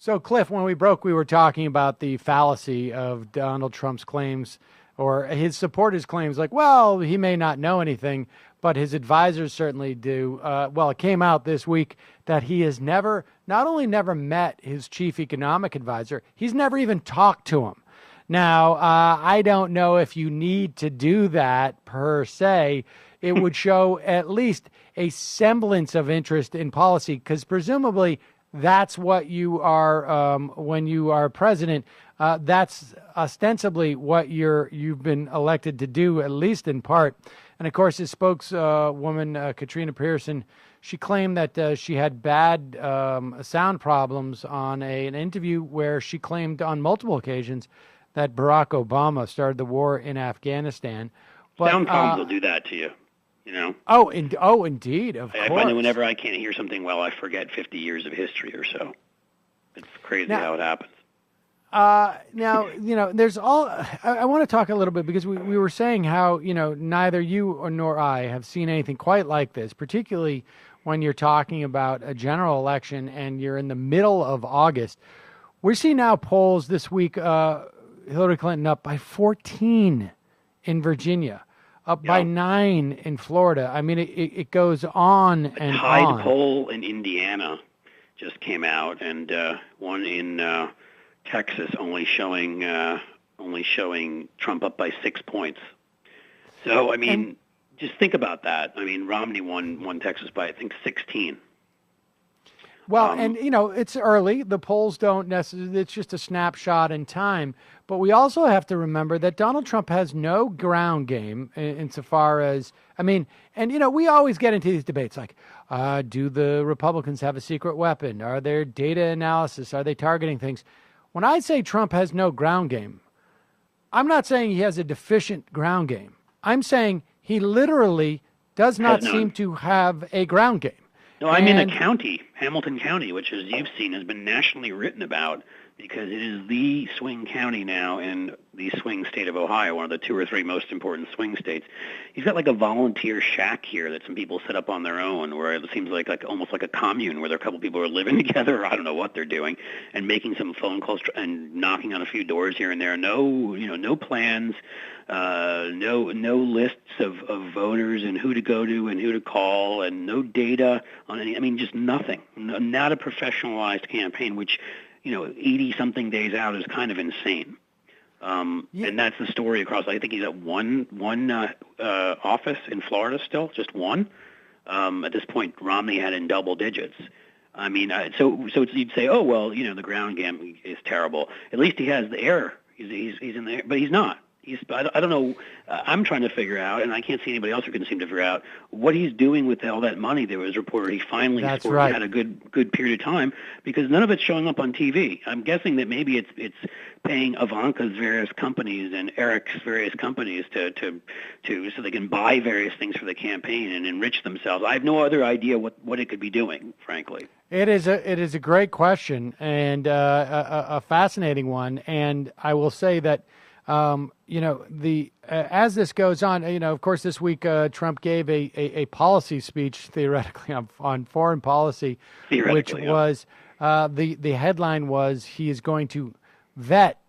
So, Cliff, when we broke, we were talking about the fallacy of Donald Trump's claims or his supporters' claims, like, well, he may not know anything, but his advisors certainly do. Well, it came out this week that he has never, not only never met his chief economic advisor, he's never even talked to him. Now, I don't know if you need to do that per se. It would show at least a semblance of interest in policy, because presumably that's what you are when you are president. That's ostensibly what you've been elected to do, at least in part. And of course, his spokeswoman, Katrina Pearson, she claimed that she had bad sound problems on an interview where she claimed on multiple occasions that Barack Obama started the war in Afghanistan. But, sound problems will do that to you, you know. Oh, indeed, of course. I find that whenever I can't hear something well, I forget 50 years of history or so. It's crazy how it happens. Now, there's I want to talk a little bit because we were saying how, neither you nor I have seen anything quite like this, particularly when you're talking about a general election and you're in the middle of August. We're seeing now polls this week, Hillary Clinton up by 14 in Virginia, up by 9 in Florida. I mean, it goes on and on. A Tide poll in Indiana just came out, and one in Texas only showing Trump up by 6 points. So I mean, just think about that. I mean, Romney won Texas by I think 16. Well, and it's early. The polls don't necessarily. It's just a snapshot in time. But we also have to remember that Donald Trump has no ground game insofar as we always get into these debates like, do the Republicans have a secret weapon? Are there data analysis? Are they targeting things? When I say Trump has no ground game, I'm not saying he has a deficient ground game. I'm saying he literally does not seem to have a ground game. No, I'm in a county, Hamilton County, which, as you've seen, has been nationally written about because it is the swing county now in the swing state of Ohio, one of the 2 or 3 most important swing states. He's got like a volunteer shack here that some people set up on their own, where it seems like almost like a commune where there are a couple people who are living together. Or I don't know what they're doing, and making some phone calls and knocking on a few doors here and there. No plans. No lists of voters and who to go to and who to call, and no data on any. I mean, just nothing. Not a professionalized campaign, which 80-something days out is kind of insane. And that's the story across. I think he's at one office in Florida still, just one. At this point, Romney had in double digits. I mean, so you'd say, oh well, the ground game is terrible. At least he has the air. He's in the air, but he's not. I don't know. I'm trying to figure out, and I can't see anybody else who can seem to figure out what he's doing with all that money. There was reported he finally had a good period of time because none of it's showing up on TV. I'm guessing that maybe it's paying Ivanka's various companies and Eric's various companies to so they can buy various things for the campaign and enrich themselves. I have no other idea what it could be doing, frankly. It is a great question and a fascinating one, and I will say that. As this goes on, of course, this week Trump gave a policy speech theoretically on foreign policy, which was the headline was he is going to vet.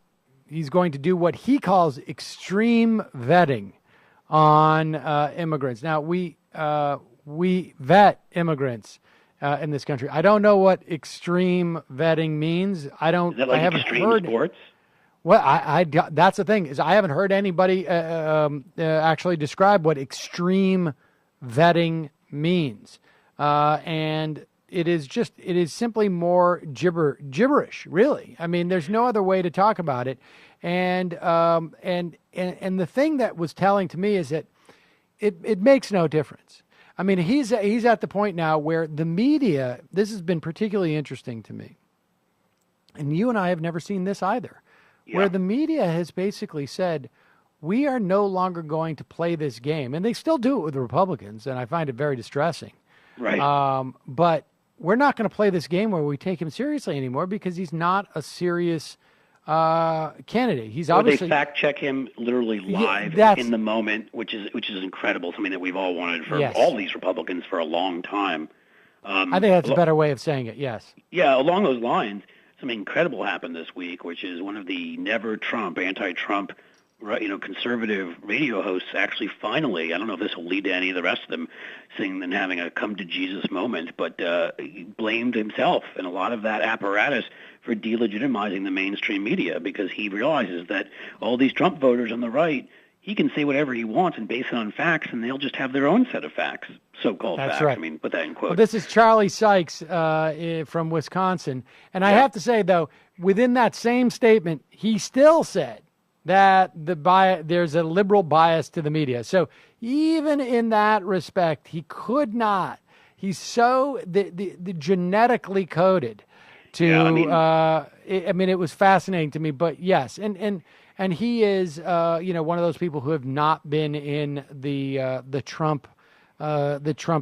He's going to do what he calls extreme vetting on immigrants. Now we vet immigrants in this country. I don't know what extreme vetting means. I don't. Is that like I haven't extreme heard. Sports? Well, that's the thing is I haven't heard anybody actually describe what extreme vetting means, and it is simply more gibberish, really. I mean, there's no other way to talk about it, and the thing that was telling to me is that it makes no difference. I mean, he's at the point now where the media. This has been particularly interesting to me, and you and I have never seen this either. Where the media has basically said, we are no longer going to play this game. And they still do it with the Republicans, and I find it very distressing. Right. But we're not going to play this game where we take him seriously anymore because he's not a serious candidate. He's obviously they fact check him literally live in the moment, which is incredible. Something that we've all wanted for all these Republicans for a long time. I think that's a better way of saying it. Yes. Yeah, along those lines. something incredible happened this week, which is one of the never Trump, anti-Trump, conservative radio hosts actually finally, I don't know if this will lead to any of the rest of them saying and having a come to Jesus moment, but he blamed himself and a lot of that apparatus for delegitimizing the mainstream media because he realizes that all these Trump voters on the right, he can say whatever he wants and base it on facts, and they'll just have their own set of facts, so-called That's facts. right. I mean, put that in quotes. Well, this is Charlie Sykes from Wisconsin. And I have to say, though, within that same statement, he still said that there's a liberal bias to the media. So even in that respect, he could not. He's so the genetically coded to. Yeah, I mean, it was fascinating to me. But yes, and he is one of those people who have not been in the Trump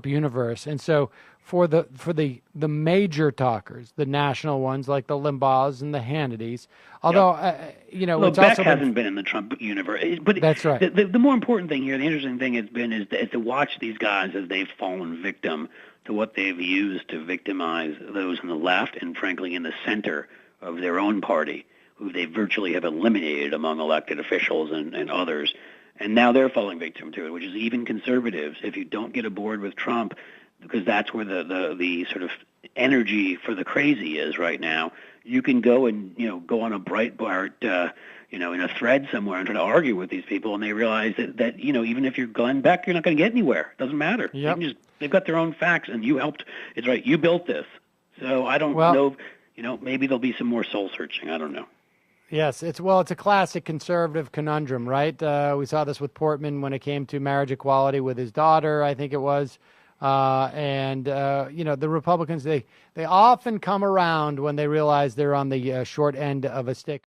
universe, and so for the major talkers, the national ones like the Limbaughs and the Hannitys, although well, it's Beck also hasn't been in the Trump universe, but that's right. The more important thing here, the interesting thing is to watch these guys as they've fallen victim to what they've used to victimize those on the left and frankly in the center of their own party, who they virtually have eliminated among elected officials and others. And now they're falling victim to it, which is even conservatives. If you don't get aboard with Trump, because that's where the sort of energy for the crazy is right now, you can go and go on a Breitbart in a thread somewhere and try to argue with these people, and they realize that even if you're Glenn Beck, you're not going to get anywhere. It doesn't matter. Yep. They've got their own facts, and you helped. It's right. You built this. So I don't know. Maybe there'll be some more soul searching. I don't know. Yes, it's a classic conservative conundrum, right? We saw this with Portman when it came to marriage equality with his daughter, I think it was. The Republicans, they often come around when they realize they're on the short end of a stick.